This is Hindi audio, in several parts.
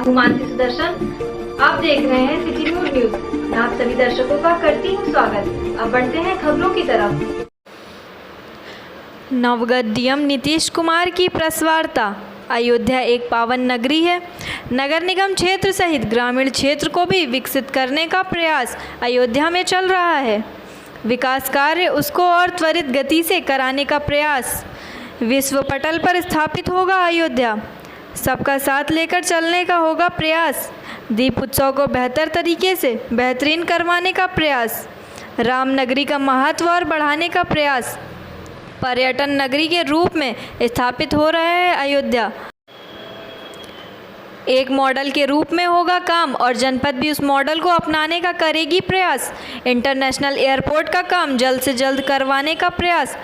हूँ मानसी सुदर्शन। आप देख रहे हैं सिटी मूड न्यूज। मैं आप सभी दर्शकों का करती हूँ स्वागत। अब बढ़ते हैं खबरों की तरफ। नवगत डीएम नीतीश कुमार की प्रेस वार्ता। अयोध्या एक पावन नगरी है। नगर निगम क्षेत्र सहित ग्रामीण क्षेत्र को भी विकसित करने का प्रयास अयोध्या में चल रहा है। विकास कार्य उसको और त्वरित गति से कराने का प्रयास। विश्व पटल पर स्थापित होगा अयोध्या। सबका साथ लेकर चलने का होगा प्रयास। दीप उत्सव को बेहतर तरीके से बेहतरीन करवाने का प्रयास। राम नगरी का महत्व और बढ़ाने का प्रयास। पर्यटन नगरी के रूप में स्थापित हो रहा है अयोध्या। एक मॉडल के रूप में होगा काम और जनपद भी उस मॉडल को अपनाने का करेगी प्रयास। इंटरनेशनल एयरपोर्ट का काम जल्द से जल्द करवाने का प्रयास।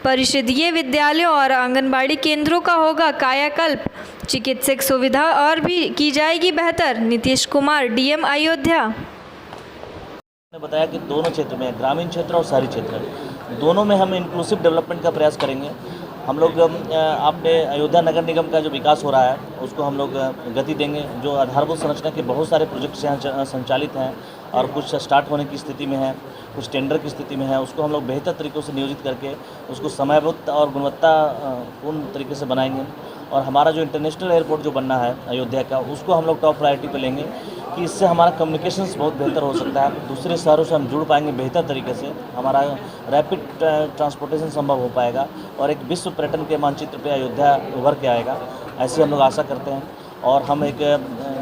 परिषदीय विद्यालयों और आंगनबाड़ी केंद्रों का होगा कायाकल्प। चिकित्सक सुविधा और भी की जाएगी बेहतर। नीतीश कुमार डीएम अयोध्या ने बताया कि दोनों क्षेत्र में, ग्रामीण क्षेत्र और शहरी क्षेत्र, दोनों में हम इंक्लूसिव डेवलपमेंट का प्रयास करेंगे। हम लोग आपने अयोध्या नगर निगम का जो विकास हो रहा है उसको हम लोग गति देंगे। जो आधारभूत संरचना के बहुत सारे प्रोजेक्ट्स यहाँ संचालित हैं और कुछ स्टार्ट होने की स्थिति में है, कुछ टेंडर की स्थिति में है, उसको हम लोग बेहतर तरीक़ों से नियोजित करके उसको समयबद्ध और गुणवत्तापूर्ण तरीके से बनाएंगे। और हमारा जो इंटरनेशनल एयरपोर्ट जो बनना है अयोध्या का, उसको हम लोग टॉप प्रायोरिटी पे लेंगे कि इससे हमारा कम्युनिकेशंस बहुत बेहतर हो सकता है। दूसरे शहरों से हम जुड़ पाएंगे बेहतर तरीके से, हमारा रैपिड ट्रांसपोर्टेशन संभव हो पाएगा और एक विश्व पर्यटन के मानचित्र पे अयोध्या उभर के आएगा, ऐसी हम लोग आशा करते हैं। और हम एक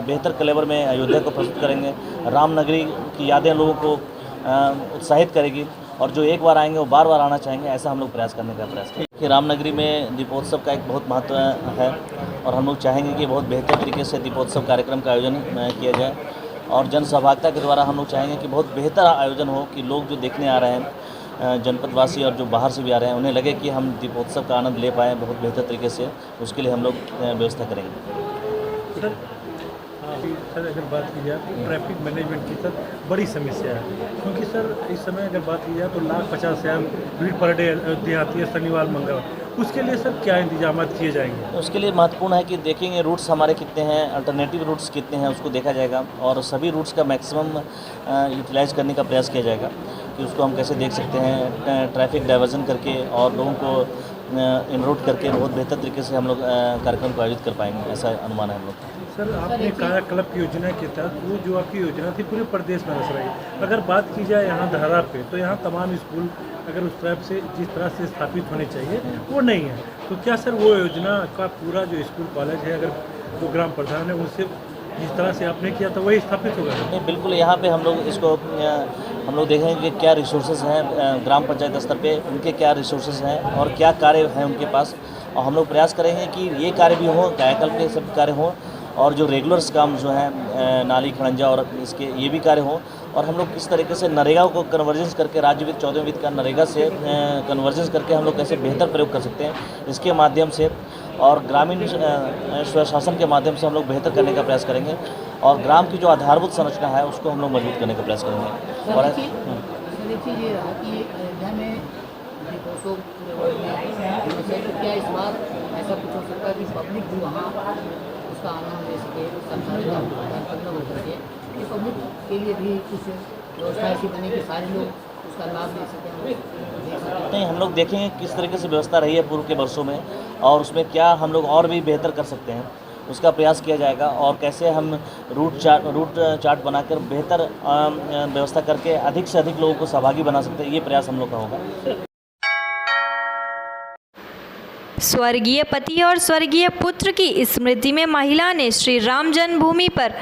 बेहतर कलेवर में अयोध्या को प्रस्तुत करेंगे। राम नगरी की यादें लोगों को उत्साहित करेगी और जो एक बार आएंगे वो बार बार आना चाहेंगे, ऐसा हम लोग प्रयास करने का प्रयास करेंगे। कि रामनगरी में दीपोत्सव का एक बहुत महत्व है और हम लोग चाहेंगे कि बहुत बेहतर तरीके से दीपोत्सव कार्यक्रम का आयोजन किया जाए और जन सहभागिता के द्वारा हम लोग चाहेंगे कि बहुत बेहतर आयोजन हो कि लोग जो देखने आ रहे हैं, जनपदवासी और जो बाहर से भी आ रहे हैं, उन्हें लगे कि हम दीपोत्सव का आनंद ले पाएँ बहुत बेहतर तरीके से। उसके लिए हम लोग व्यवस्था करेंगे। सर अगर बात की जाए तो ट्रैफिक मैनेजमेंट की सर बड़ी समस्या है, क्योंकि सर इस समय अगर बात की जाए तो 1,50,000 भीड़ पर डे अयोध्या आती है शनिवार मंगलवार। उसके लिए सर क्या इंतजाम किए जाएंगे? उसके लिए महत्वपूर्ण है कि देखेंगे रूट्स हमारे कितने हैं, अल्टरनेटिव रूट्स कितने हैं, उसको देखा जाएगा और सभी रूट्स का मैक्सिमम यूटिलाइज करने का प्रयास किया जाएगा कि उसको हम कैसे देख सकते हैं, ट्रैफिक डाइवर्जन करके और लोगों को इनरूट करके बहुत बेहतर तरीके से हम लोग कार्यक्रम को आयोजित कर पाएंगे, ऐसा अनुमान है हम लोग। सर आपने कायाकल्प योजना के तहत वो जो आपकी योजना थी पूरे प्रदेश में रस रही। अगर बात की जाए यहाँ धारा पे तो यहाँ तमाम स्कूल अगर उस तरह से जिस तरह से स्थापित होने चाहिए वो नहीं है, तो क्या सर वो योजना का पूरा जो स्कूल कॉलेज है अगर वो ग्राम प्रधान है उनसे जिस तरह से आपने किया था वही स्थापित होगा? नहीं, बिल्कुल। यहाँ पे हम लोग इसको हम लोग देखेंगे कि क्या रिसोर्सेज हैं ग्राम पंचायत स्तर पे, उनके क्या रिसोर्सेज हैं और क्या कार्य हैं उनके पास, और हम लोग प्रयास करेंगे कि ये कार्य भी हों, कायाकल्प के सब कार्य हों और जो रेगुलर्स काम जो हैं नाली खड़ंजा और इसके ये भी कार्य हों। और हम लोग किस तरीके से नरेगा को कन्वर्जेंस करके राज्य वित्त 14वें वित्त का नरेगा से कन्वर्जेंस करके हम लोग कैसे बेहतर प्रयोग कर सकते हैं, इसके माध्यम से और ग्रामीण स्वशासन के माध्यम से हम लोग बेहतर करने का प्रयास करेंगे और ग्राम की जो आधारभूत संरचना है उसको हम लोग मजबूत करने का प्रयास करेंगे। और देखिए ये रहा कि अयोध्या में दीपोत्सव तो क्या इस बार ऐसा कुछ हो सकता है कि पब्लिक भी वहाँ उसका आनंद ले सके, सरकारी हो करके कि पब्लिक के लिए भी कुछ व्यवस्था ऐसी बने कि सारे लोग उसका लाभ ले सकें? नहीं, हम लोग देखेंगे किस तरीके से व्यवस्था रही है पूर्व के वर्षों में और उसमें क्या हम लोग और भी बेहतर कर सकते हैं, उसका प्रयास किया जाएगा और कैसे हम रूट चार्ट बनाकर बेहतर व्यवस्था करके अधिक से अधिक लोगों को सहभागी बना सकते हैं, ये प्रयास हम लोग का होगा। स्वर्गीय पति और स्वर्गीय पुत्र की स्मृति में महिला ने श्री राम जन्मभूमि पर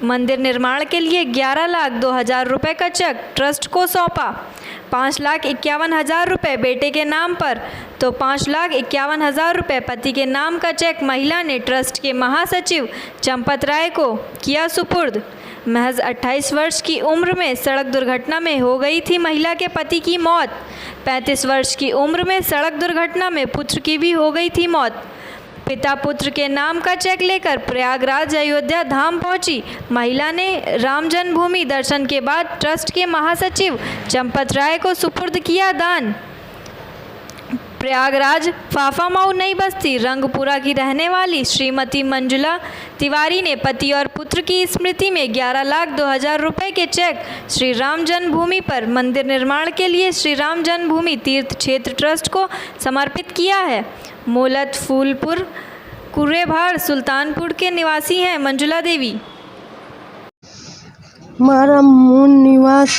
मंदिर निर्माण के लिए 11,02,000 रुपये का चेक ट्रस्ट को सौंपा। 5,51,000 रुपये बेटे के नाम पर तो 5,51,000 रुपये पति के नाम का चेक महिला ने ट्रस्ट के महासचिव चंपत राय को किया सुपुर्द। महज 28 वर्ष की उम्र में सड़क दुर्घटना में हो गई थी महिला के पति की मौत। 35 वर्ष की उम्र में सड़क दुर्घटना में पुत्र की भी हो गई थी मौत। पिता पुत्र के नाम का चेक लेकर प्रयागराज अयोध्या धाम पहुंची महिला ने राम जन्मभूमि दर्शन के बाद ट्रस्ट के महासचिव चंपत राय को सुपुर्द किया दान। प्रयागराज फाफामऊ नई बस्ती रंगपुरा की रहने वाली श्रीमती मंजुला तिवारी ने पति और पुत्र की स्मृति में 11,02,000 रुपए के चेक श्री राम जन्मभूमि पर मंदिर निर्माण के लिए श्री राम जन्मभूमि तीर्थ क्षेत्र ट्रस्ट को समर्पित किया है। मूलत फूलपुर कुरेभार सुल्तानपुर के निवासी हैं मंजुला देवी। हमारा मूल निवास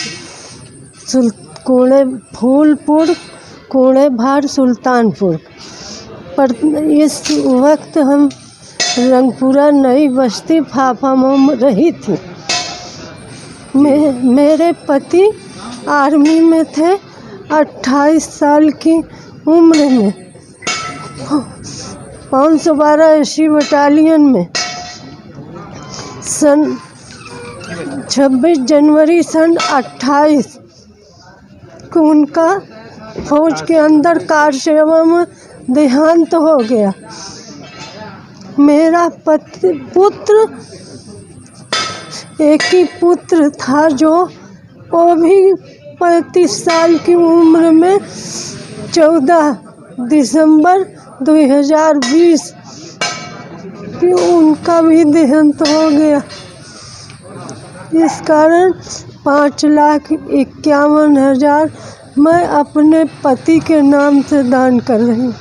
फूलपुर कुरेभार सुल्तानपुर पर इस वक्त हम रंगपुरा नई बस्ती फाफामऊ में रही थी। मेरे पति आर्मी में थे। 28 साल की उम्र में 512 एसी बटालियन में सन 26 जनवरी सन 28 को उनका फौज के अंदर कार सेवा में देहांत हो गया। मेरा पुत्र एक ही पुत्र था जो वो भी 35 साल की उम्र में 14 दिसंबर 2020 कि उनका भी देहांत हो गया। इस कारण 5,51,000 मैं अपने पति के नाम से दान कर रही हूँ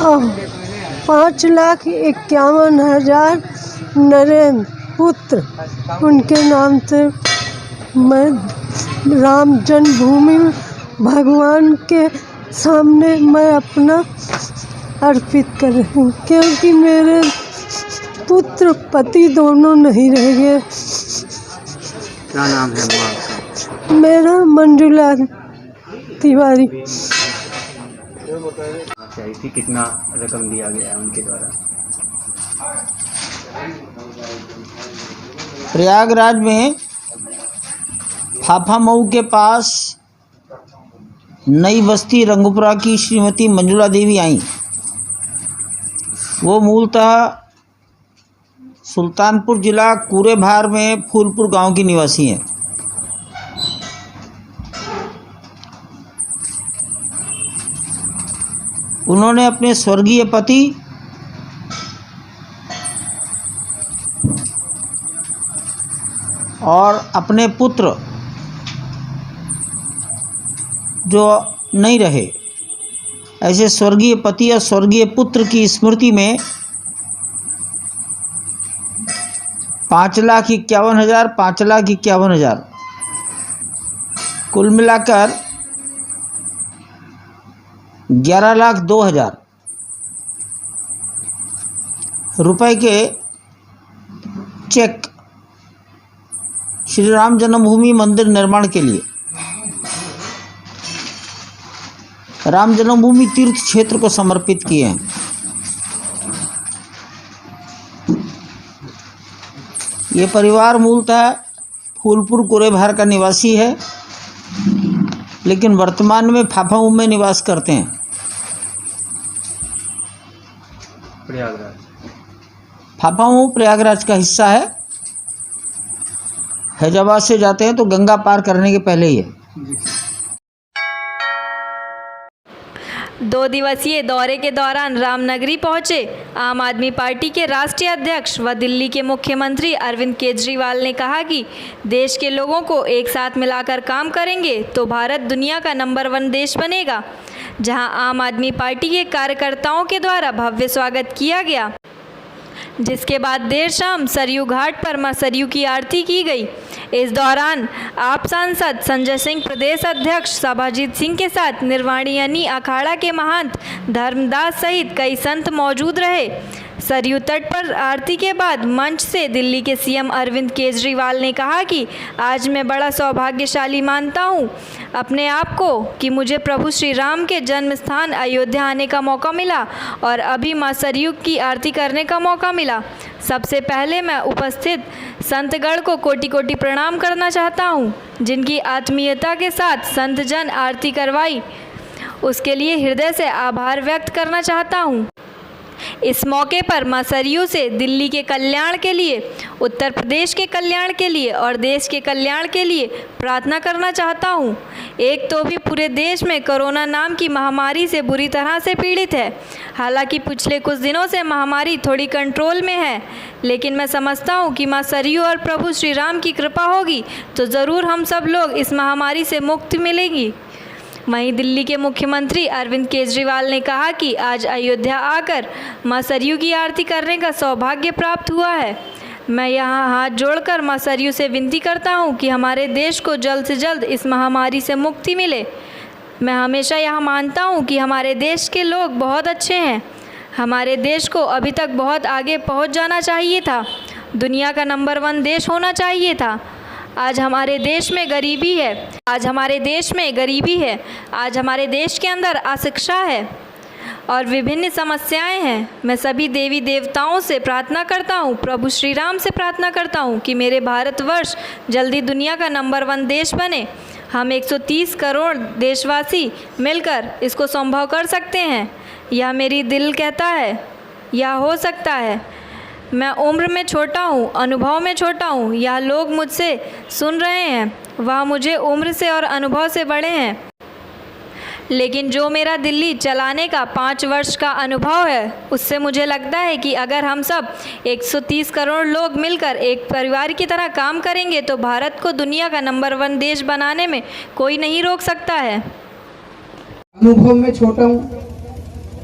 और 5,51,000 नरेंद्र पुत्र उनके नाम से मैं राम जन्मभूमि भगवान के सामने मैं अपना अर्पित कर रही हूँ, क्योंकि मेरे पुत्र पति दोनों नहीं रह गए। क्या नाम है वो आपका? मेरा मंजुला तिवारी। चाहिए थी, कितना रकम दिया गया है उनके द्वारा? प्रयागराज में फाफामऊ के पास नई बस्ती रंगपुरा की श्रीमती मंजुला देवी आई। वो मूलतः सुल्तानपुर जिला कुरेभार में फूलपुर गांव की निवासी हैं। उन्होंने अपने स्वर्गीय पति और अपने पुत्र जो नहीं रहे, ऐसे स्वर्गीय पति और स्वर्गीय पुत्र की स्मृति में 5,51,000 5,51,000 कुल मिलाकर 11,02,000 रुपए के चेक श्री राम जन्मभूमि मंदिर निर्माण के लिए राम जन्मभूमि तीर्थ क्षेत्र को समर्पित किए हैं। ये परिवार मूलतः फूलपुर कुरेभार का निवासी है, लेकिन वर्तमान में फाफामऊ में निवास करते हैं। प्रयागराज फाफामऊ प्रयागराज का हिस्सा है। हैदराबाद से जाते हैं तो गंगा पार करने के पहले ही है। 2 दिवसीय दौरे के दौरान रामनगरी पहुंचे आम आदमी पार्टी के राष्ट्रीय अध्यक्ष व दिल्ली के मुख्यमंत्री अरविंद केजरीवाल ने कहा कि देश के लोगों को एक साथ मिलाकर काम करेंगे तो भारत दुनिया का नंबर 1 देश बनेगा। जहां आम आदमी पार्टी के कार्यकर्ताओं के द्वारा भव्य स्वागत किया गया, जिसके बाद देर शाम सरयू घाट पर मां सरयू की आरती की गई। इस दौरान आप सांसद संजय सिंह, प्रदेश अध्यक्ष सभाजीत सिंह के साथ निर्वाणियनी अखाड़ा के महंत धर्मदास सहित कई संत मौजूद रहे। सरयू तट पर आरती के बाद मंच से दिल्ली के सीएम अरविंद केजरीवाल ने कहा कि आज मैं बड़ा सौभाग्यशाली मानता हूं अपने आप को कि मुझे प्रभु श्री राम के जन्म स्थान अयोध्या आने का मौका मिला और अभी मां सरयू की आरती करने का मौका मिला। सबसे पहले मैं उपस्थित संतगण को कोटि कोटि प्रणाम करना चाहता हूं, जिनकी आत्मीयता के साथ संत जन आरती करवाई, उसके लिए हृदय से आभार व्यक्त करना चाहता हूं। इस मौके पर मां सरयू से दिल्ली के कल्याण के लिए, उत्तर प्रदेश के कल्याण के लिए और देश के कल्याण के लिए प्रार्थना करना चाहता हूं। एक तो भी पूरे देश में कोरोना नाम की महामारी से बुरी तरह से पीड़ित है। हालांकि पिछले कुछ दिनों से महामारी थोड़ी कंट्रोल में है, लेकिन मैं समझता हूं कि मां सरयू और प्रभु श्री राम की कृपा होगी तो ज़रूर हम सब लोग इस महामारी से मुक्ति मिलेगी। वहीं दिल्ली के मुख्यमंत्री अरविंद केजरीवाल ने कहा कि आज अयोध्या आकर मां सरयू की आरती करने का सौभाग्य प्राप्त हुआ है। मैं यहाँ हाथ जोड़कर मां सरयू से विनती करता हूँ कि हमारे देश को जल्द से जल्द इस महामारी से मुक्ति मिले। मैं हमेशा यह मानता हूँ कि हमारे देश के लोग बहुत अच्छे हैं। हमारे देश को अभी तक बहुत आगे पहुँच जाना चाहिए था, दुनिया का नंबर 1 देश होना चाहिए था। आज हमारे देश में गरीबी है, आज हमारे देश के अंदर अशिक्षा है और विभिन्न समस्याएं हैं। मैं सभी देवी देवताओं से प्रार्थना करता हूं, प्रभु श्री राम से प्रार्थना करता हूं कि मेरे भारतवर्ष जल्दी दुनिया का नंबर 1 देश बने। हम 130 करोड़ देशवासी मिलकर इसको संभव कर सकते हैं। यह मेरी दिल कहता है, यह हो सकता है। मैं उम्र में छोटा हूँ, अनुभव में छोटा हूँ। यह लोग मुझसे सुन रहे हैं, वह मुझे उम्र से और अनुभव से बड़े हैं, लेकिन जो मेरा दिल्ली चलाने का 5 वर्ष का अनुभव है, उससे मुझे लगता है कि अगर हम सब 130 करोड़ लोग मिलकर एक परिवार की तरह काम करेंगे तो भारत को दुनिया का नंबर 1 देश बनाने में कोई नहीं रोक सकता है। अनुभव में छोटा हूँ,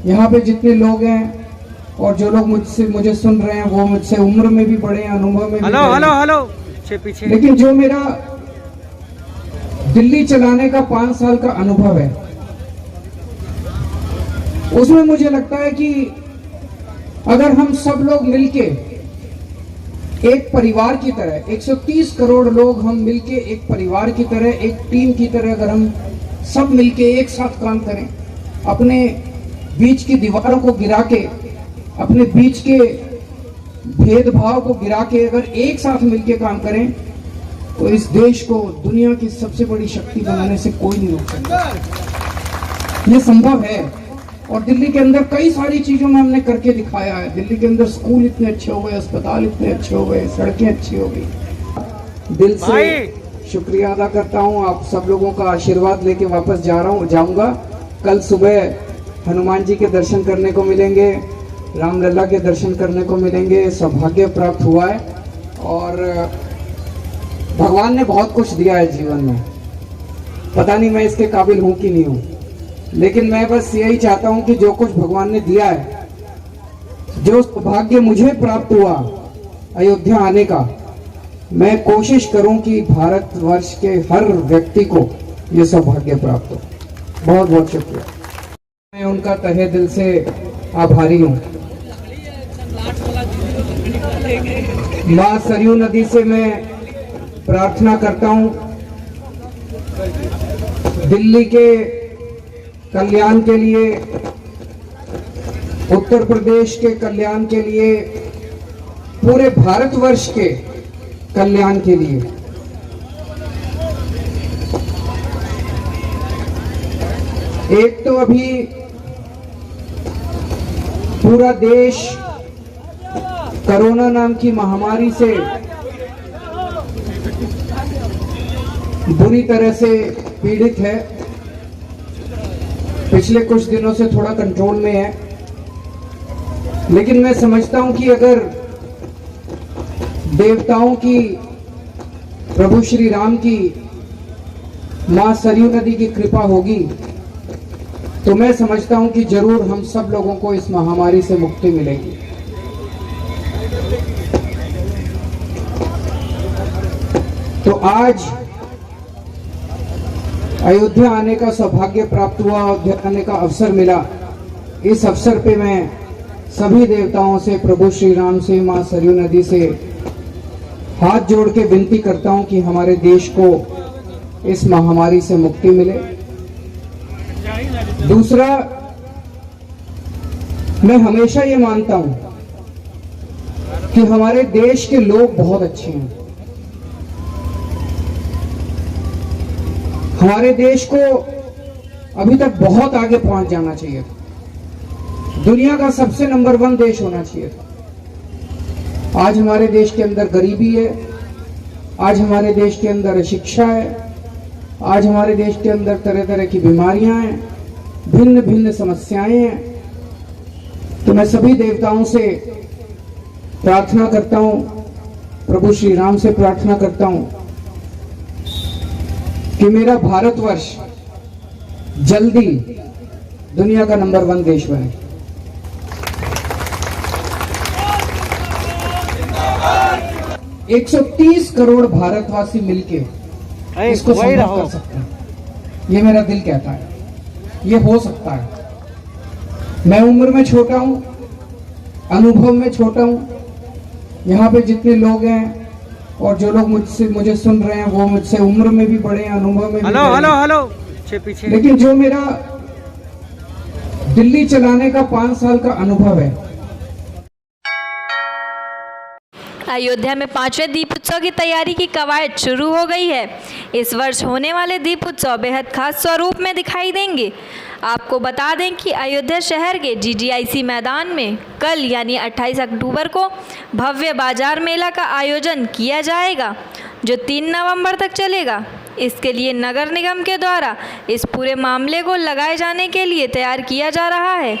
यहाँ पे जितने लोग हैं और जो लोग मुझे सुन रहे हैं वो मुझसे उम्र में भी बड़े हैं, अनुभव में भी बड़े हैं। लेकिन जो मेरा दिल्ली चलाने का 5 साल का अनुभव है, उसमें मुझे लगता है कि अगर हम सब लोग मिलके एक परिवार की तरह, 130 करोड़ लोग हम मिलके एक परिवार की तरह, एक टीम की तरह अगर हम सब मिलके एक साथ काम करें, अपने बीच की दीवारों को गिरा के, अपने बीच के भेदभाव को गिरा के अगर एक साथ मिलके काम करें तो इस देश को दुनिया की सबसे बड़ी शक्ति बनाने से कोई नहीं रोक सकता। ये संभव है और दिल्ली के अंदर कई सारी चीजों में हमने करके दिखाया है। दिल्ली के अंदर स्कूल इतने अच्छे हो गए, अस्पताल इतने अच्छे हो गए, सड़कें अच्छी हो गई। दिल से शुक्रिया अदा करता हूँ। आप सब लोगों का आशीर्वाद लेके वापस जाऊंगा। कल सुबह हनुमान जी के दर्शन करने को मिलेंगे, रामलला के दर्शन करने को मिलेंगे। सौभाग्य प्राप्त हुआ है और भगवान ने बहुत कुछ दिया है जीवन में। पता नहीं मैं इसके काबिल हूँ कि नहीं हूँ, लेकिन मैं बस यही चाहता हूँ कि जो कुछ भगवान ने दिया है, जो सौभाग्य मुझे प्राप्त हुआ अयोध्या आने का, मैं कोशिश करूँ कि भारतवर्ष के हर व्यक्ति को ये सौभाग्य प्राप्त हो। बहुत बहुत शुक्रिया। मैं उनका तहे दिल से आभारी हूँ। मां सरयू नदी से मैं प्रार्थना करता हूँ दिल्ली के कल्याण के लिए, उत्तर प्रदेश के कल्याण के लिए, पूरे भारतवर्ष के कल्याण के लिए। एक तो अभी पूरा देश कोरोना नाम की महामारी से बुरी तरह से पीड़ित है। पिछले कुछ दिनों से थोड़ा कंट्रोल में है, लेकिन मैं समझता हूं कि अगर देवताओं की, प्रभु श्री राम की, मां सरयू नदी की कृपा होगी तो मैं समझता हूं कि जरूर हम सब लोगों को इस महामारी से मुक्ति मिलेगी। तो आज अयोध्या आने का सौभाग्य प्राप्त हुआ, अयोध्या आने का अवसर मिला। इस अवसर पे मैं सभी देवताओं से, प्रभु श्री राम से, मां सरयू नदी से हाथ जोड़ के विनती करता हूं कि हमारे देश को इस महामारी से मुक्ति मिले। दूसरा, मैं हमेशा ये मानता हूं कि हमारे देश के लोग बहुत अच्छे हैं। हमारे देश को अभी तक बहुत आगे पहुंच जाना चाहिए। दुनिया का सबसे नंबर 1 देश होना चाहिए था। आज हमारे देश के अंदर गरीबी है, आज हमारे देश के अंदर शिक्षा है, आज हमारे देश के अंदर तरह तरह की बीमारियां हैं, भिन्न भिन्न समस्याएं हैं। तो मैं सभी देवताओं से प्रार्थना करता हूं, प्रभु श्री राम से प्रार्थना करता हूं कि मेरा भारतवर्ष जल्दी दुनिया का नंबर 1 देश बने। है। 130 करोड़ भारतवासी मिलके इसको संभव कर सकते हैं, ये मेरा दिल कहता है, ये हो सकता है। मैं उम्र में छोटा हूं, अनुभव में छोटा हूं। यहाँ पे जितने लोग हैं और जो लोग मुझे सुन रहे हैं वो मुझसे उम्र में भी बड़े हैं, अनुभव में भी बड़े हैं। लेकिन जो मेरा दिल्ली चलाने का 5 साल का अनुभव है। अयोध्या में 5वें दीप उत्सव की तैयारी की कवायद शुरू हो गई है। इस वर्ष होने वाले दीप उत्सव बेहद खास स्वरूप में दिखाई देंगे। आपको बता दें कि अयोध्या शहर के GGIC मैदान में कल यानी 28 अक्टूबर को भव्य बाजार मेला का आयोजन किया जाएगा, जो 3 नवंबर तक चलेगा। इसके लिए नगर निगम के द्वारा इस पूरे मामले को लगाए जाने के लिए तैयार किया जा रहा है,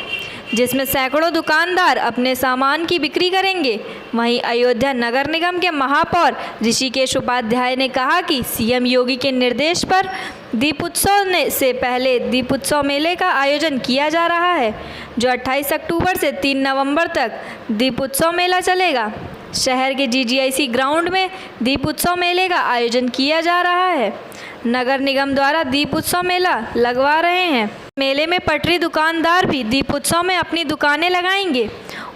जिसमें सैकड़ों दुकानदार अपने सामान की बिक्री करेंगे। वहीं अयोध्या नगर निगम के महापौर ऋषिकेश उपाध्याय ने कहा कि CM योगी के निर्देश पर दीप उत्सव से पहले दीप उत्सव मेले का आयोजन किया जा रहा है, जो 28 अक्टूबर से 3 नवंबर तक दीप उत्सव मेला चलेगा। शहर के GGIC ग्राउंड में दीप उत्सव मेले का आयोजन किया जा रहा है। नगर निगम द्वारा दीप उत्सव मेला लगवा रहे हैं। मेले में पटरी दुकानदार भी दीप उत्सव में अपनी दुकानें लगाएंगे।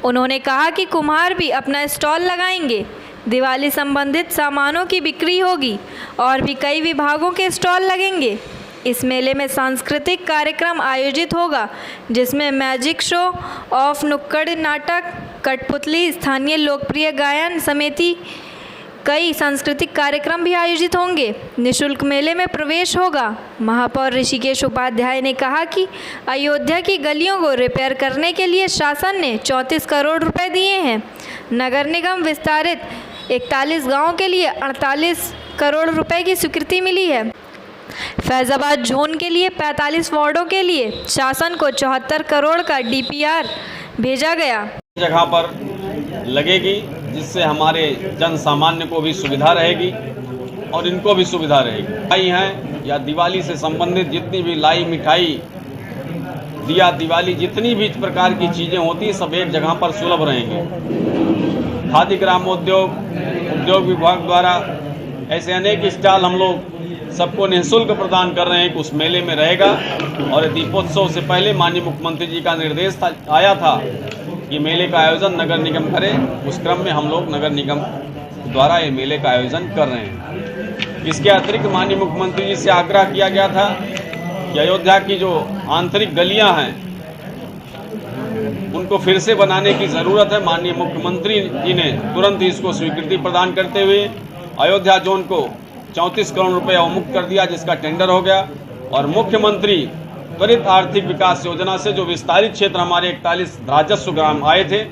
उन्होंने कहा कि कुम्हार भी अपना स्टॉल लगाएंगे। दिवाली संबंधित सामानों की बिक्री होगी और भी कई विभागों के स्टॉल लगेंगे। इस मेले में सांस्कृतिक कार्यक्रम आयोजित होगा, जिसमें मैजिक शो ऑफ नुक्कड़ नाटक, कठपुतली, स्थानीय लोकप्रिय गायन समिति, कई सांस्कृतिक कार्यक्रम भी आयोजित होंगे। निःशुल्क मेले में प्रवेश होगा। महापौर ऋषिकेश उपाध्याय ने कहा कि अयोध्या की गलियों को रिपेयर करने के लिए शासन ने 34 करोड़ रुपए दिए हैं। नगर निगम विस्तारित 41 गाँव के लिए 48 करोड़ रुपए की स्वीकृति मिली है। फैज़ाबाद जोन के लिए 45 वार्डों के लिए शासन को 74 करोड़ का DPR भेजा गया। जगह पर लगेगी, जिससे हमारे जन सामान्य को भी सुविधा रहेगी और इनको भी सुविधा रहेगी। मिठाई हैं या दिवाली से संबंधित जितनी भी लाई मिठाई, दिया दिवाली, जितनी भी प्रकार की चीज़ें होती हैं, सब एक जगह पर सुलभ रहेंगे। खादी ग्रामोद्योग उद्योग विभाग द्वारा ऐसे अनेक स्टॉल हम लोग सबको निःशुल्क प्रदान कर रहे हैं कि उस मेले में रहेगा। और दीपोत्सव से पहले माननीय मुख्यमंत्री जी का निर्देश आया था कि मेले का आयोजन नगर निगम करे। उस क्रम में हम लोग नगर निगम द्वारा ये मेले का आयोजन कर रहे हैं। इसके अतिरिक्त माननीय मुख्यमंत्री जी से आग्रह किया गया था कि अयोध्या की जो आंतरिक गलियां हैं उनको फिर से बनाने की ज़रूरत है। माननीय मुख्यमंत्री जी ने तुरंत ही इसको स्वीकृति प्रदान करते हुए अयोध्या जोन को 34 करोड़ रुपये अवमुक्त कर दिया, जिसका टेंडर हो गया। और मुख्यमंत्री त्वरित आर्थिक विकास योजना से जो विस्तारित क्षेत्र हमारे 41 राजस्व ग्राम आए थे,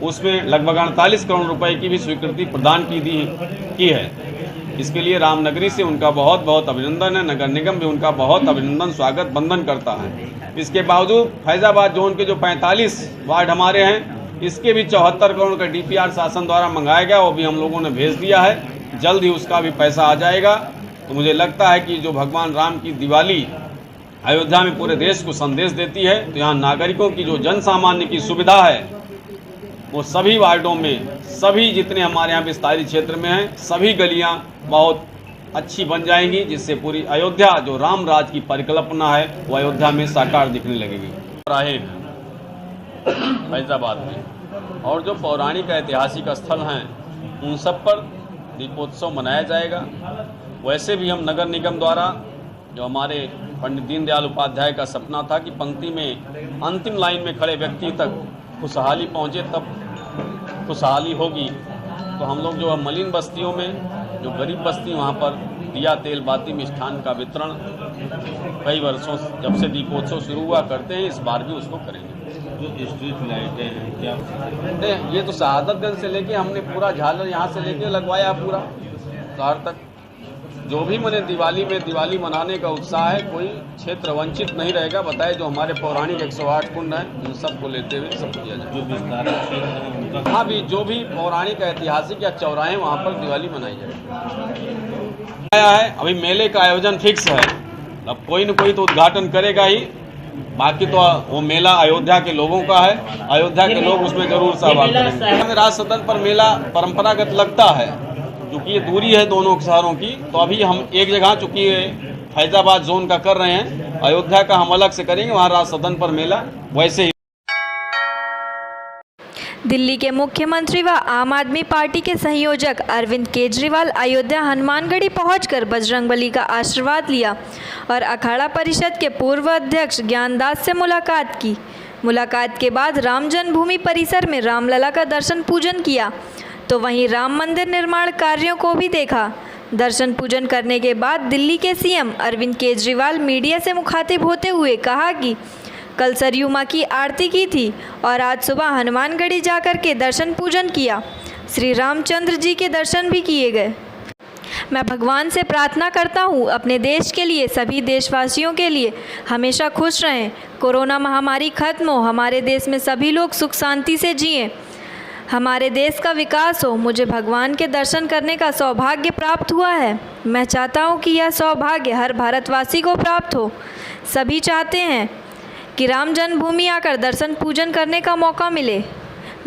उसमें लगभग 48 करोड़ रुपए की भी स्वीकृति प्रदान की है। इसके लिए रामनगरी से उनका बहुत बहुत अभिनंदन है। नगर निगम भी उनका बहुत अभिनंदन, स्वागत, वंदन करता है। इसके बावजूद फैज़ाबाद जोन के जो 45 वार्ड हमारे हैं, इसके भी 74 करोड़ का DPR शासन द्वारा मंगाया गया, वो भी हम लोगों ने भेज दिया है। जल्द ही उसका भी पैसा आ जाएगा। तो मुझे लगता है कि जो भगवान राम की दिवाली अयोध्या में पूरे देश को संदेश देती है, तो यहाँ नागरिकों की जो जन सामान्य की सुविधा है, वो सभी वार्डों में, सभी जितने हमारे यहाँ विस्तारित क्षेत्र में हैं, सभी गलियाँ बहुत अच्छी बन जाएंगी, जिससे पूरी अयोध्या जो राम राज की परिकल्पना है वो अयोध्या में साकार दिखने लगेगी। राहें फैज़ाबाद में और जो पौराणिक ऐतिहासिक स्थल हैं, उन सब पर दीपोत्सव मनाया जाएगा। वैसे भी हम नगर निगम द्वारा, जो हमारे पंडित दीनदयाल उपाध्याय का सपना था कि पंक्ति में अंतिम लाइन में खड़े व्यक्ति तक खुशहाली पहुंचे, तब खुशहाली होगी, तो हम लोग जो मलिन बस्तियों में, जो गरीब बस्ती, वहाँ पर दिया तेल बाती मिष्ठान का वितरण कई वर्षों जब से दीपोत्सव शुरू हुआ करते हैं, इस बार भी उसको करेंगे। जो स्ट्रीट लाइटें हैं क्या नहीं, ये तो शहादतगंज से लेके हमने पूरा झालर यहाँ से लेके लगवाया पूरा शहर तक। जो भी मैंने दिवाली मनाने का उत्साह है, कोई क्षेत्र वंचित नहीं रहेगा। बताए जो हमारे पौराणिक 108 कुंड हैं उन सबको लेते हुए सब किया जाए। जो विस्तार हाँ भी जो भी पौराणिक ऐतिहासिक या चौराहे वहाँ पर दिवाली मनाई जाए है। अभी मेले का आयोजन फिक्स है, अब कोई न कोई तो उद्घाटन करेगा ही। बाकी तो वो मेला अयोध्या के लोगों का है, अयोध्या के लोग उसमें जरूर सहभाग करेंगे। राज सदन पर मेला परंपरागत लगता है क्योंकि ये दूरी है दोनों शहरों की। तो अभी हम एक जगह चूंकि फैजाबाद जोन का कर रहे हैं, अयोध्या का हम अलग से करेंगे, वहाँ राज सदन पर मेला वैसे ही। दिल्ली के मुख्यमंत्री व आम आदमी पार्टी के संयोजक अरविंद केजरीवाल अयोध्या हनुमानगढ़ी पहुंचकर बजरंगबली का आशीर्वाद लिया और अखाड़ा परिषद के पूर्व अध्यक्ष ज्ञानदास से मुलाकात की। मुलाकात के बाद राम जन्मभूमि परिसर में रामलला का दर्शन पूजन किया तो वहीं राम मंदिर निर्माण कार्यों को भी देखा। दर्शन पूजन करने के बाद दिल्ली के सीएम अरविंद केजरीवाल मीडिया से मुखातिब होते हुए कहा कि कल सरयू मां की आरती की थी और आज सुबह हनुमानगढ़ी जाकर के दर्शन पूजन किया। श्री रामचंद्र जी के दर्शन भी किए गए। मैं भगवान से प्रार्थना करता हूँ अपने देश के लिए, सभी देशवासियों के लिए हमेशा खुश रहें, कोरोना महामारी खत्म हो, हमारे देश में सभी लोग सुख शांति से जिएं, हमारे देश का विकास हो। मुझे भगवान के दर्शन करने का सौभाग्य प्राप्त हुआ है। मैं चाहता हूँ कि यह सौभाग्य हर भारतवासी को प्राप्त हो। सभी चाहते हैं कि राम जन्मभूमि आकर दर्शन पूजन करने का मौका मिले।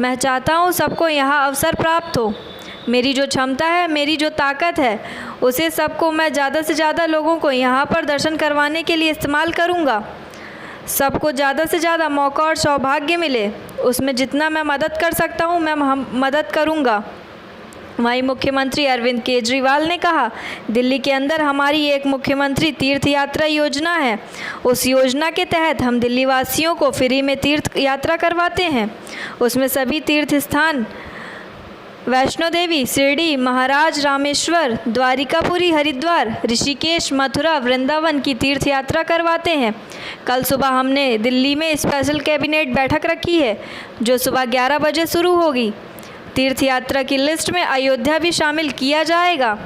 मैं चाहता हूँ सबको यहाँ अवसर प्राप्त हो। मेरी जो क्षमता है, मेरी जो ताकत है, उसे सबको मैं ज़्यादा से ज़्यादा लोगों को यहाँ पर दर्शन करवाने के लिए इस्तेमाल करूँगा। सबको ज़्यादा से ज़्यादा मौका और सौभाग्य मिले, उसमें जितना मैं मदद कर सकता हूँ मैं मदद करूँगा। वहीं मुख्यमंत्री अरविंद केजरीवाल ने कहा, दिल्ली के अंदर हमारी एक मुख्यमंत्री तीर्थ यात्रा योजना है। उस योजना के तहत हम दिल्ली वासियों को फ्री में तीर्थ यात्रा करवाते हैं। उसमें सभी तीर्थ स्थान वैष्णो देवी, शिरडी, महाराज, रामेश्वर, द्वारिकापुरी, हरिद्वार, ऋषिकेश, मथुरा, वृंदावन की तीर्थ यात्रा करवाते हैं। कल सुबह हमने दिल्ली में स्पेशल कैबिनेट बैठक रखी है जो सुबह 11 बजे शुरू होगी। तीर्थ यात्रा की लिस्ट में अयोध्या भी शामिल किया जाएगा।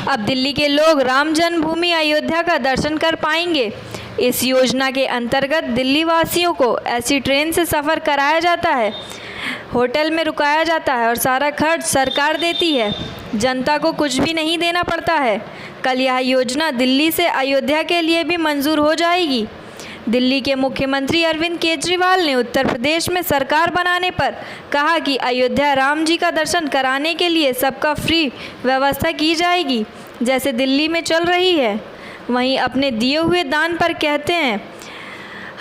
अब दिल्ली के लोग राम जन्मभूमि अयोध्या का दर्शन कर पाएंगे। इस योजना के अंतर्गत दिल्ली वासियों को ऐसी ट्रेन से सफ़र कराया जाता है, होटल में रुकाया जाता है और सारा खर्च सरकार देती है। जनता को कुछ भी नहीं देना पड़ता है। कल यह योजना दिल्ली से अयोध्या के लिए भी मंजूर हो जाएगी। दिल्ली के मुख्यमंत्री अरविंद केजरीवाल ने उत्तर प्रदेश में सरकार बनाने पर कहा कि अयोध्या राम जी का दर्शन कराने के लिए सबका फ्री व्यवस्था की जाएगी, जैसे दिल्ली में चल रही है। वहीं अपने दिए हुए दान पर कहते हैं,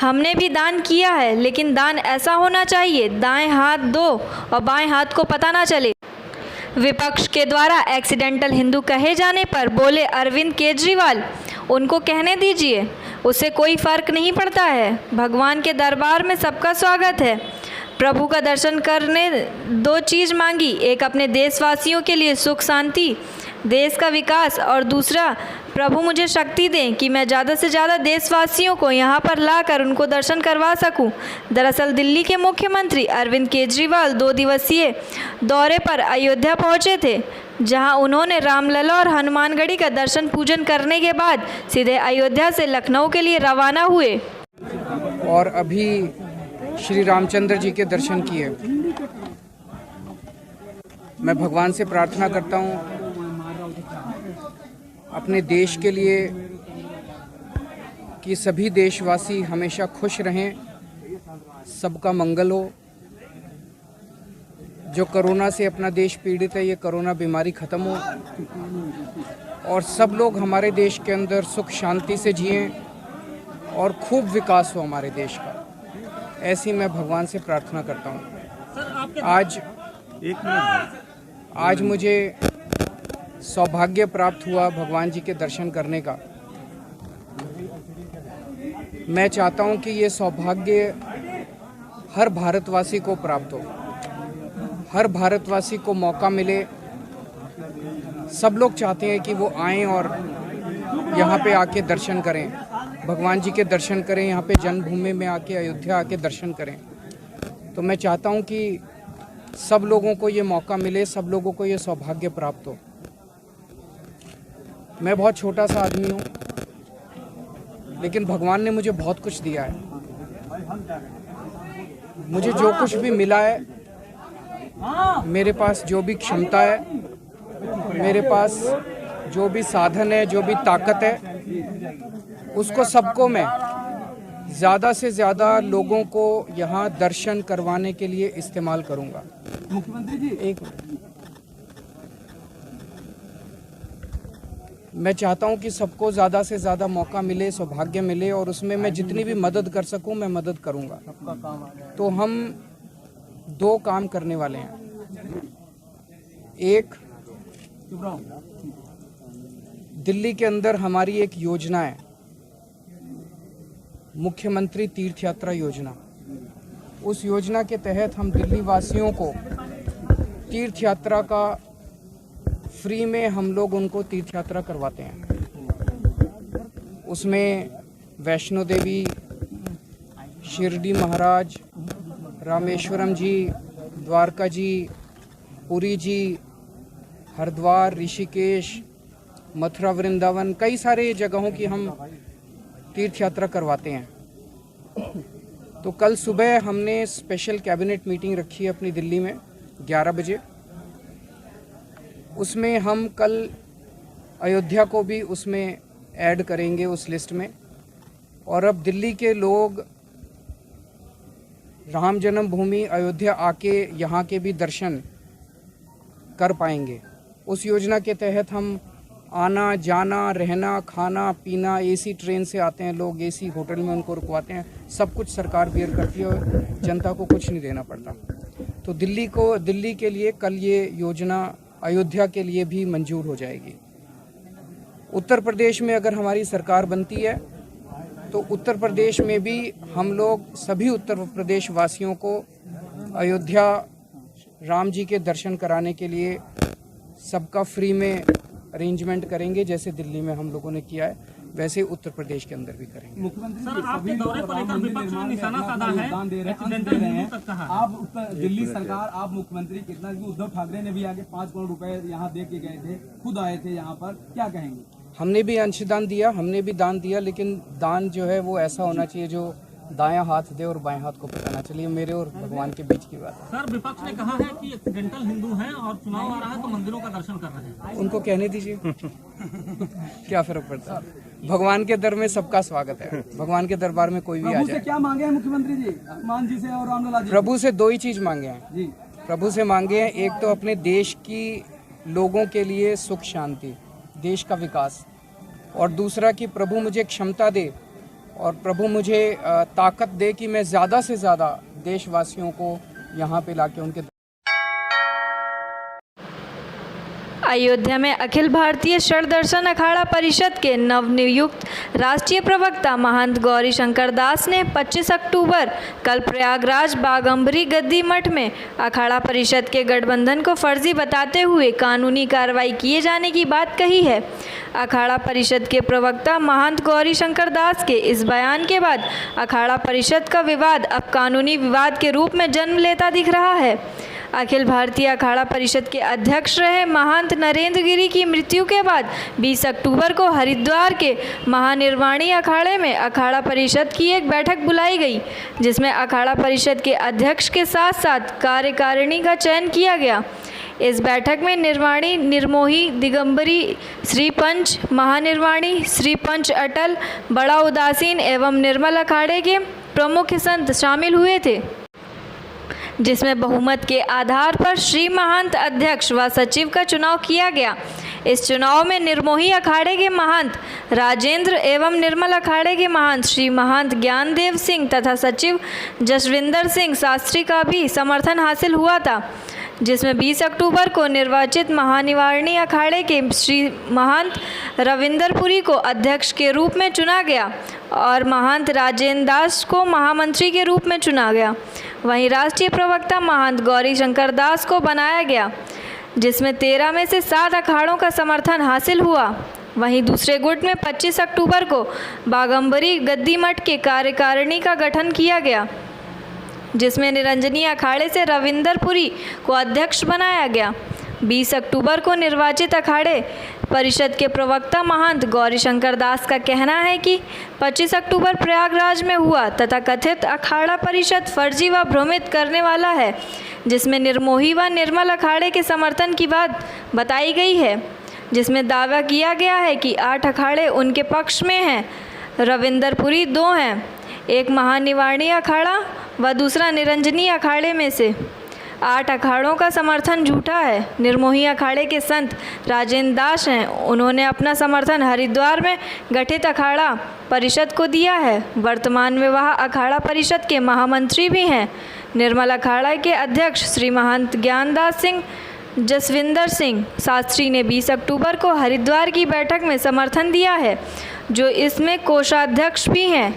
हमने भी दान किया है, लेकिन दान ऐसा होना चाहिए दाएं हाथ दो और बाएं हाथ को पता ना चले। विपक्ष के द्वारा एक्सीडेंटल हिंदू कहे जाने पर बोले अरविंद केजरीवाल, उनको कहने दीजिए, उससे कोई फ़र्क नहीं पड़ता है। भगवान के दरबार में सबका स्वागत है। प्रभु का दर्शन करने 2 चीज़ मांगी, एक अपने देशवासियों के लिए सुख शांति, देश का विकास, और दूसरा प्रभु मुझे शक्ति दें कि मैं ज़्यादा से ज़्यादा देशवासियों को यहाँ पर लाकर उनको दर्शन करवा सकूं। दरअसल दिल्ली के मुख्यमंत्री अरविंद केजरीवाल 2 दिवसीय दौरे पर अयोध्या पहुँचे थे, जहां उन्होंने रामलला और हनुमानगढ़ी का दर्शन पूजन करने के बाद सीधे अयोध्या से लखनऊ के लिए रवाना हुए और अभी श्री रामचंद्र जी के दर्शन किए। मैं भगवान से प्रार्थना करता हूँ अपने देश के लिए कि सभी देशवासी हमेशा खुश रहें, सबका मंगल हो। जो कोरोना से अपना देश पीड़ित है, ये कोरोना बीमारी ख़त्म हो और सब लोग हमारे देश के अंदर सुख शांति से जिएं और खूब विकास हो हमारे देश का। ऐसी मैं भगवान से प्रार्थना करता हूँ। आज मुझे सौभाग्य प्राप्त हुआ भगवान जी के दर्शन करने का। मैं चाहता हूँ कि ये सौभाग्य हर भारतवासी को प्राप्त हो, हर भारतवासी को मौका मिले। सब लोग चाहते हैं कि वो आएं और यहाँ पे आके दर्शन करें, भगवान जी के दर्शन करें, यहाँ पे जन्मभूमि में आके अयोध्या आके दर्शन करें। तो मैं चाहता हूँ कि सब लोगों को ये मौका मिले, सब लोगों को ये सौभाग्य प्राप्त हो। मैं बहुत छोटा सा आदमी हूँ, लेकिन भगवान ने मुझे बहुत कुछ दिया है। मुझे जो कुछ भी मिला है, मेरे पास जो भी क्षमता है, मेरे पास जो भी साधन है, जो भी ताकत है, उसको सबको मैं ज़्यादा से ज़्यादा लोगों को यहाँ दर्शन करवाने के लिए इस्तेमाल करूँगा। मुख्यमंत्री जी, एक मैं चाहता हूँ कि सबको ज़्यादा से ज़्यादा मौका मिले, सौभाग्य मिले, और उसमें मैं जितनी भी मदद कर सकूँ मैं मदद करूँगा। तो हम 2 काम करने वाले हैं। एक, दिल्ली के अंदर हमारी एक योजना है, मुख्यमंत्री तीर्थ यात्रा योजना। उस योजना के तहत हम दिल्ली वासियों को तीर्थ यात्रा का फ्री में हम लोग उनको तीर्थ यात्रा करवाते हैं। उसमें वैष्णो देवी, शिरडी महाराज, रामेश्वरम जी, द्वारका जी, पुरी जी, हरिद्वार, ऋषिकेश, मथुरा, वृंदावन, कई सारे जगहों की हम तीर्थ यात्रा करवाते हैं। तो कल सुबह हमने स्पेशल कैबिनेट मीटिंग रखी है अपनी दिल्ली में 11 बजे। उसमें हम कल अयोध्या को भी उसमें ऐड करेंगे उस लिस्ट में। और अब दिल्ली के लोग राम जन्मभूमि अयोध्या आके यहाँ के भी दर्शन कर पाएंगे। उस योजना के तहत हम आना जाना, रहना, खाना पीना, एसी ट्रेन से आते हैं लोग, एसी होटल में उनको रुकवाते हैं, सब कुछ सरकार बेयर करती है और जनता को कुछ नहीं देना पड़ता। तो दिल्ली के लिए कल ये योजना अयोध्या के लिए भी मंजूर हो जाएगी। उत्तर प्रदेश में अगर हमारी सरकार बनती है तो उत्तर प्रदेश में भी हम लोग सभी उत्तर प्रदेश वासियों को अयोध्या राम जी के दर्शन कराने के लिए सबका फ्री में अरेंजमेंट करेंगे। जैसे दिल्ली में हम लोगों ने किया है, वैसे उत्तर प्रदेश के अंदर भी करेंगे। मुख्यमंत्री जी, सभी दौरे पर लेकर विपक्ष ने निशाना साधा है, योगदान दे रहे हैं। आप उत्तर दिल्ली सरकार, आप मुख्यमंत्री, कितना उद्धव ठाकरे ने भी आगे 5 करोड़ रुपए यहाँ दे के गए थे, खुद आए थे यहाँ पर, क्या कहेंगे? हमने भी अंशदान दिया, हमने भी दान दिया, लेकिन दान जो है वो ऐसा होना चाहिए जो दायां हाथ दे और बाएं हाथ को पता ना चलिए। मेरे और भगवान के बीच की बात है। सर, विपक्ष ने कहा है कि एक्सीडेंटल हिंदू हैं और चुनाव आ रहा है तो मंदिरों का दर्शन कर रहे हैं। उनको कहने दीजिए क्या फर्क पड़ता है। भगवान के दर में सबका स्वागत है, भगवान के दरबार में कोई भी आ जाए। क्या मांगे हैं मुख्यमंत्री जी हनुमान जी से और रामलला जी? प्रभु से 2 ही चीज मांगे हैं जी। प्रभु से मांगे हैं, एक तो अपने देश की लोगों के लिए सुख शांति, देश का विकास, और दूसरा कि प्रभु मुझे क्षमता दे और प्रभु मुझे ताकत दे कि मैं ज़्यादा से ज़्यादा देशवासियों को यहाँ पे लाके उनके। अयोध्या में अखिल भारतीय शरण दर्शन अखाड़ा परिषद के नवनियुक्त राष्ट्रीय प्रवक्ता महंत गौरी शंकर दास ने 25 अक्टूबर कल प्रयागराज बागंबरी गद्दी मठ में अखाड़ा परिषद के गठबंधन को फर्जी बताते हुए कानूनी कार्रवाई किए जाने की बात कही है। अखाड़ा परिषद के प्रवक्ता महंत गौरी शंकर दास के इस बयान के बाद अखाड़ा परिषद का विवाद अब कानूनी विवाद के रूप में जन्म लेता दिख रहा है। अखिल भारतीय अखाड़ा परिषद के अध्यक्ष रहे महंत नरेंद्र गिरी की मृत्यु के बाद 20 अक्टूबर को हरिद्वार के महानिर्वाणी अखाड़े में अखाड़ा परिषद की एक बैठक बुलाई गई, जिसमें अखाड़ा परिषद के अध्यक्ष के साथ साथ कार्यकारिणी का चयन किया गया। इस बैठक में निर्वाणी, निर्मोही, दिगंबरी, श्री पंच महानिर्वाणी, श्री पंच अटल, बड़ा उदासीन एवं निर्मल अखाड़े के प्रमुख संत शामिल हुए थे, जिसमें बहुमत के आधार पर श्री महंत अध्यक्ष व सचिव का चुनाव किया गया। इस चुनाव में निर्मोही अखाड़े के महंत राजेंद्र एवं निर्मल अखाड़े के महंत श्री महंत ज्ञानदेव सिंह तथा सचिव जसविंदर सिंह शास्त्री का भी समर्थन हासिल हुआ था, जिसमें 20 अक्टूबर को निर्वाचित महानिवारणी अखाड़े के श्री महंत रविंदरपुरी को अध्यक्ष के रूप में चुना गया और महंत राजेंद्र दास को महामंत्री के रूप में चुना गया। वहीं राष्ट्रीय प्रवक्ता महंत गौरी शंकर दास को बनाया गया, जिसमें 13 में से 7 अखाड़ों का समर्थन हासिल हुआ। वहीं दूसरे गुट में 25 अक्टूबर को बागंबरी गद्दी मठ के कार्यकारिणी का गठन किया गया। जिसमें निरंजनी अखाड़े से रविंदरपुरी को अध्यक्ष बनाया गया। 20 अक्टूबर को निर्वाचित अखाड़े परिषद के प्रवक्ता महंत गौरीशंकर दास का कहना है कि 25 अक्टूबर प्रयागराज में हुआ तथा कथित अखाड़ा परिषद फर्जी व भ्रमित करने वाला है, जिसमें निर्मोही व निर्मल अखाड़े के समर्थन की बात बताई गई है, जिसमें दावा किया गया है कि 8 अखाड़े उनके पक्ष में हैं। रविंदरपुरी 2 हैं, एक महानिवारणी अखाड़ा व दूसरा निरंजनी अखाड़े में से। 8 अखाड़ों का समर्थन झूठा है। निर्मोही अखाड़े के संत राजेंद्र दास हैं, उन्होंने अपना समर्थन हरिद्वार में गठित अखाड़ा परिषद को दिया है। वर्तमान में वह अखाड़ा परिषद के महामंत्री भी हैं। निर्मल अखाड़ा के अध्यक्ष श्री महंत ज्ञानदास सिंह जसविंदर सिंह शास्त्री ने 20 अक्टूबर को हरिद्वार की बैठक में समर्थन दिया है, जो इसमें कोषाध्यक्ष भी हैं।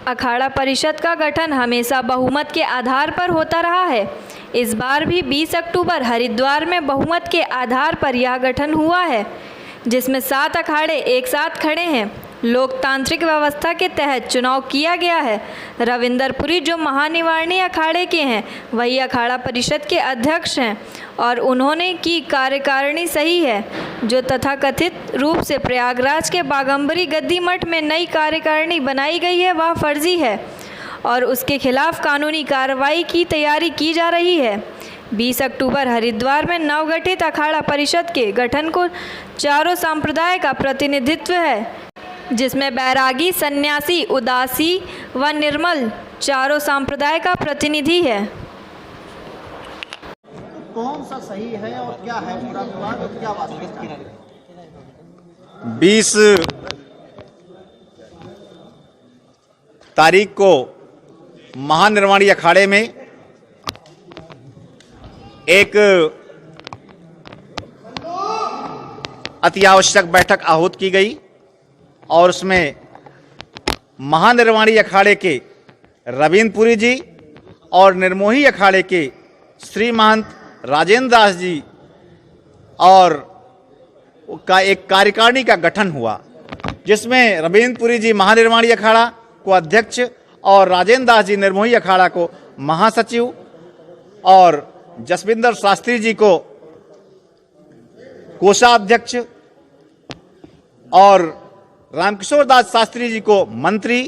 अखाड़ा परिषद का गठन हमेशा बहुमत के आधार पर होता रहा है। इस बार भी 20 अक्टूबर हरिद्वार में बहुमत के आधार पर यह गठन हुआ है, जिसमें 7 अखाड़े एक साथ खड़े हैं। लोकतांत्रिक व्यवस्था के तहत चुनाव किया गया है। रविंदरपुरी जो महानिवारणी अखाड़े के हैं, वही अखाड़ा परिषद के अध्यक्ष हैं और उन्होंने की कार्यकारिणी सही है। जो तथाकथित रूप से प्रयागराज के बागंबरी गद्दी मठ में नई कार्यकारिणी बनाई गई है, वह फर्जी है और उसके खिलाफ कानूनी कार्रवाई की तैयारी की जा रही है। 20 अक्टूबर हरिद्वार में नवगठित अखाड़ा परिषद के गठन को चारों संप्रदाय का प्रतिनिधित्व है, जिसमें बैरागी, सन्यासी, उदासी व निर्मल चारों संप्रदाय का प्रतिनिधि है। कौन सा सही है और क्या है पूरा विवाद और क्या वास्तविकता है? 20 तारीख को महानिर्वाणी अखाड़े में एक अति आवश्यक बैठक आहूत की गई और उसमें महानिर्वाणी अखाड़े के रविंदरपुरी जी और निर्मोही अखाड़े के श्री महंत राजेंद्र दास जी और का एक कार्यकारिणी का गठन हुआ, जिसमें रविंदरपुरी जी महानिर्वाणी अखाड़ा को अध्यक्ष और राजेंद्र दास जी निर्मोही अखाड़ा को महासचिव और जसविंदर शास्त्री जी को कोषाध्यक्ष और रामकिशोर दास शास्त्री जी को मंत्री,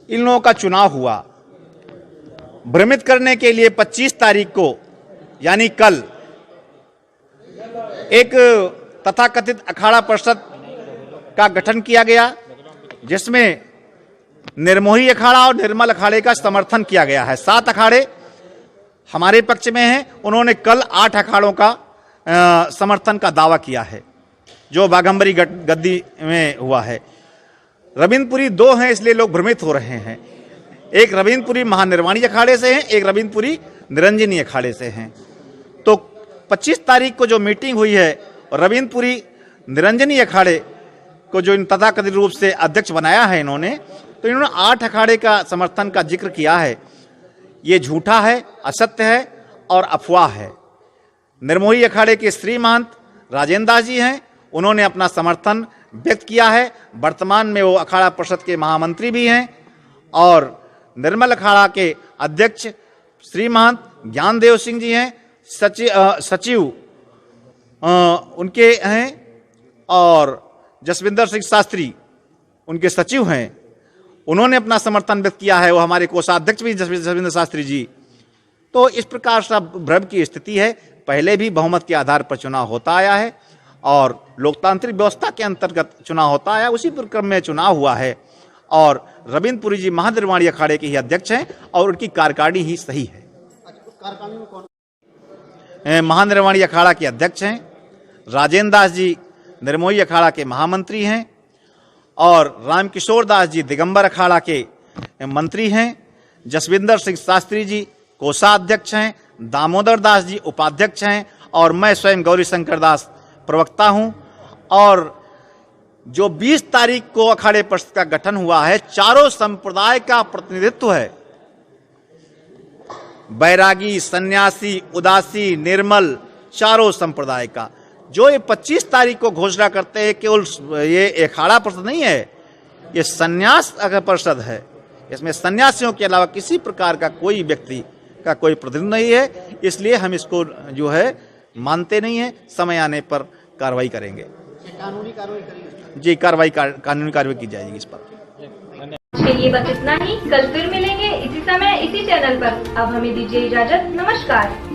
इन लोगों का चुनाव हुआ। भ्रमित करने के लिए 25 तारीख को यानी कल एक तथाकथित अखाड़ा परिषद का गठन किया गया, जिसमें निर्मोही अखाड़ा और निर्मल अखाड़े का समर्थन किया गया है। 7 अखाड़े हमारे पक्ष में हैं। उन्होंने कल 8 अखाड़ों का समर्थन का दावा किया है, जो बागंबरी गद्दी में हुआ है। रविंदरपुरी 2 हैं, इसलिए लोग भ्रमित हो रहे हैं। एक रविंदरपुरी महानिर्वाणी अखाड़े से हैं, एक रविंदरपुरी निरंजनी अखाड़े से हैं। तो 25 तारीख को जो मीटिंग हुई है, रविंदरपुरी निरंजनी अखाड़े को जो इन तथाकथित रूप से अध्यक्ष बनाया है इन्होंने, तो इन्होंने 8 अखाड़े का समर्थन का जिक्र किया है। ये झूठा है, असत्य है और अफवाह है। निर्मोही अखाड़े के श्री महंत राजेंद्र दास जी हैं, उन्होंने अपना समर्थन व्यक्त किया है। वर्तमान में वो अखाड़ा परिषद के महामंत्री भी हैं और निर्मल अखाड़ा के अध्यक्ष श्री महंत ज्ञानदेव सिंह जी हैं, सचिव उनके हैं और जसविंदर सिंह शास्त्री उनके सचिव हैं। उन्होंने अपना समर्थन व्यक्त किया है। वो हमारे कोषाध्यक्ष भी जसविंदर शास्त्री जी। तो इस प्रकार से भ्रम की स्थिति है। पहले भी बहुमत के आधार पर चुनाव होता आया है और लोकतांत्रिक व्यवस्था के अंतर्गत चुनाव होता आया, उसी क्रम में चुनाव हुआ है और रविंदरपुरी जी महानिर्वाणी अखाड़े के ही अध्यक्ष हैं और उनकी कार्यकारिणी ही सही है। महानिर्वाणी अखाड़ा के अध्यक्ष हैं राजेंद्र दास जी, निर्मोही अखाड़ा के महामंत्री हैं और रामकिशोर दास जी दिगंबर अखाड़ा के मंत्री हैं। जसविंदर सिंह शास्त्री जी कोषाध्यक्ष हैं, दामोदर दास जी उपाध्यक्ष हैं और मैं स्वयं गौरीशंकर दास प्रवक्ता हूं। और जो 20 तारीख को अखाड़े परिषद का गठन हुआ है, चारों संप्रदाय का प्रतिनिधित्व है। बैरागी, सन्यासी, उदासी, निर्मल, चारों संप्रदाय का। जो ये 25 तारीख को घोषणा करते हैं, केवल ये अखाड़ा परिषद नहीं है, ये संन्यास परिषद है। इसमें सन्यासियों के अलावा किसी प्रकार का कोई व्यक्ति का कोई प्रतिनिधि नहीं है, इसलिए हम इसको जो है मानते नहीं है। समय आने पर कार्रवाई करेंगे। कानूनी कार्रवाई करेंगे जी, कानूनी कार्रवाई की जाएगी इस पर। के लिए बस इतना ही। कल फिर मिलेंगे इसी समय इसी चैनल पर। अब हमें दीजिए इजाजत। नमस्कार।